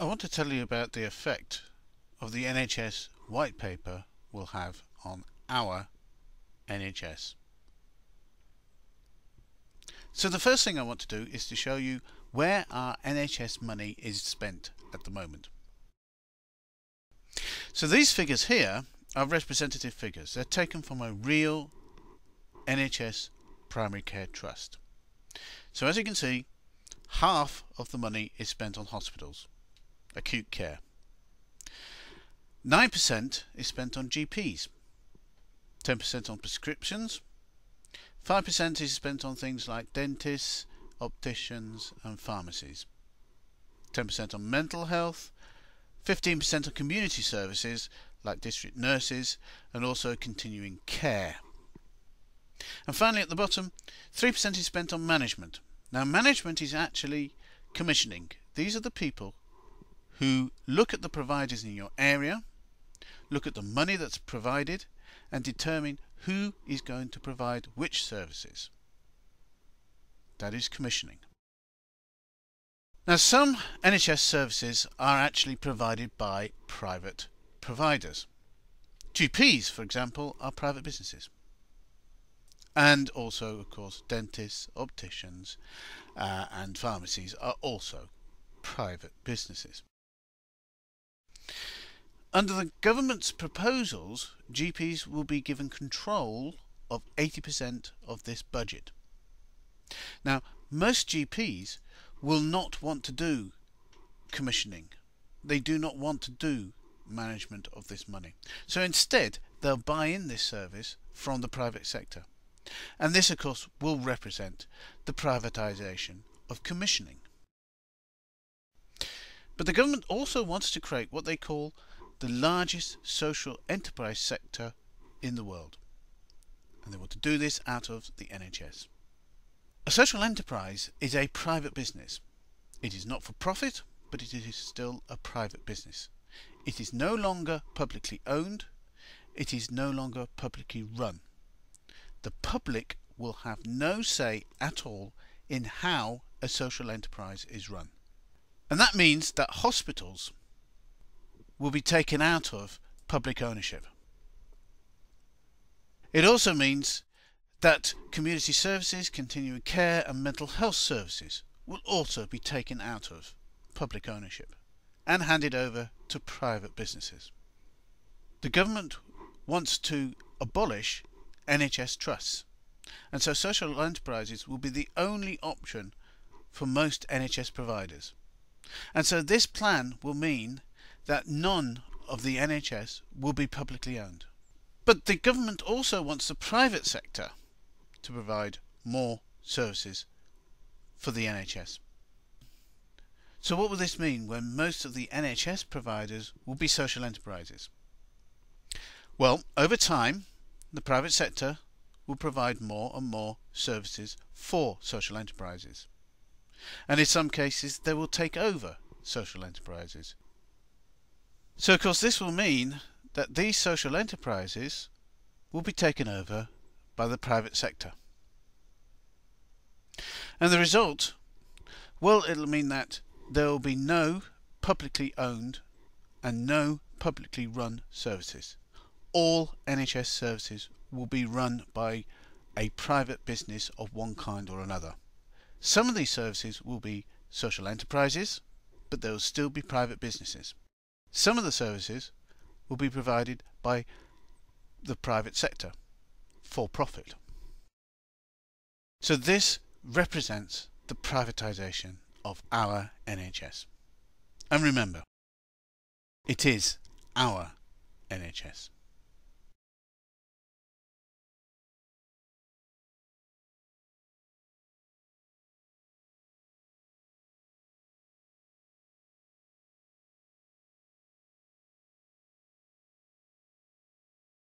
I want to tell you about the effect of the NHS White Paper will have on our NHS. So the first thing I want to do is to show you where our NHS money is spent at the moment. So these figures here are representative figures. They're taken from a real NHS primary care trust. So as you can see, half of the money is spent on hospitals, acute care. 9% is spent on GPs, 10% on prescriptions, 5% is spent on things like dentists, opticians and pharmacies, 10% on mental health, 15% on community services like district nurses and also continuing care. And finally at the bottom, 3% is spent on management. Now management is actually commissioning. These are the people who look at the providers in your area, look at the money that's provided and determine who is going to provide which services. That is commissioning. Now some NHS services are actually provided by private providers. GPs, for example, are private businesses. And also, of course, dentists, opticians and pharmacies are also private businesses. Under the government's proposals, GPs will be given control of 80% of this budget. Now, most GPs will not want to do commissioning. They do not want to do management of this money. So instead, they'll buy in this service from the private sector. And this, of course, will represent the privatisation of commissioning. But the government also wants to create what they call the largest social enterprise sector in the world. And they want to do this out of the NHS. A social enterprise is a private business. It is not for profit, but it is still a private business. It is no longer publicly owned. It is no longer publicly run. The public will have no say at all in how a social enterprise is run. And that means that hospitals will be taken out of public ownership. It also means that community services, continuing care and mental health services will also be taken out of public ownership and handed over to private businesses. The government wants to abolish NHS trusts, and so social enterprises will be the only option for most NHS providers. And so this plan will mean that none of the NHS will be publicly owned. But the government also wants the private sector to provide more services for the NHS. So what will this mean when most of the NHS providers will be social enterprises? Well, over time, the private sector will provide more and more services for social enterprises. And in some cases, they will take over social enterprises. So, of course, this will mean that these social enterprises will be taken over by the private sector. And the result, well, it'll mean that there will be no publicly owned and no publicly run services. All NHS services will be run by a private business of one kind or another. Some of these services will be social enterprises, but there will still be private businesses. Some of the services will be provided by the private sector for profit. So this represents the privatisation of our NHS. And remember, it is our NHS.